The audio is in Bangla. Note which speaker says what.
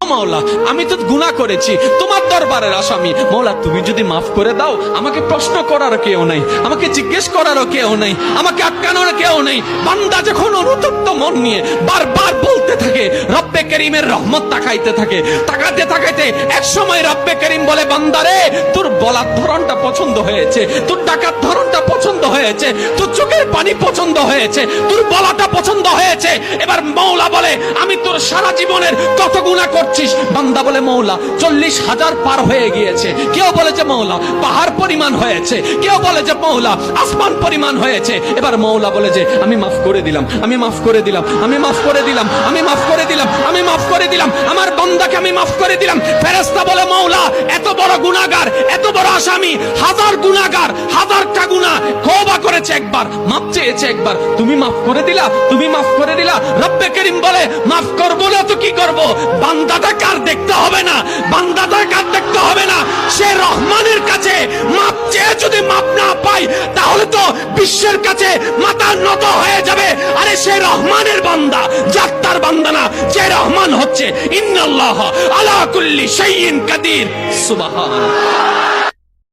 Speaker 1: মাওলা আমি তো গুনাহ করেছি, তোমার দরবারের আসামি। মাওলা তুমি যদি মাফ করে দাও, আমাকে প্রশ্ন করার কেউ নাই, আমাকে জিজ্ঞেস করার কেউ নাই, আমাকে আটকানোর কেউ নেই। বান্দা যখন অনুতপ্ত মন নিয়ে বারবার বলতে থাকে, রব্বে করিমের রহমত তাকাইতে থাকে, তাকাতে তাকাইতে এক সময় রব্বে করিম বলে, বান্দারে তোর বলার ধরনটা পছন্দ হয়েছে, তোর ডাকার ধরনটা পছন্দ হয়েছে, তোর চোখের পানি পছন্দ হয়েছে, তোর বলাটা পছন্দ হয়েছে। এবার মাওলা বলে, আমি তোর সারা জীবনের কত গুনাহ করছিস? বান্দা বলে, মাওলা 40,000 পার হয়ে গিয়েছে। কেউ বলে যে মাওলা পাহাড় পরিমাণ হয়েছে, কেউ বলে যে মাওলা আসমান পরিমাণ হয়েছে। এবার মাওলা বলে যে আমি মাফ করে দিলাম, আমি মাফ করে দিলাম, আমি মাফ করে দিলাম, আমি মাফ করে দিলাম, আমি মাফ করে দিলাম, আমার বান্দাকে আমি মাফ করে দিলাম। ফেরেশতা বলে, মাওলা এত বড় গুনাহগার, এত বড় আসামি, হাজার গুনাহগার, হাজারটা গুনাহ তওবা করেছে একবার, মাফ চেয়েছে একবার, তুমি মাফ করে দিলা, তুমি মাফ করে দিলা। রব্বে করিম বলে, মাফ করব না তো কি করব? বান্দাটা কার দেখতে হবে না, বান্দাটা কার দেখতে হবে না, সে রহমানের কাছে মাফ চেয়ে যদি মাফ না পাই, তাহলে তো বিশ্বের কাছে মাথা নত হয়ে যাবে। আরে সে রহমানের বান্দা, জাত্তার বান্দা না, যে রহমান হচ্ছে ইন্নাল্লাহ আলা কুল্লি শাইইন কাদির। সুবহানাল্লাহ।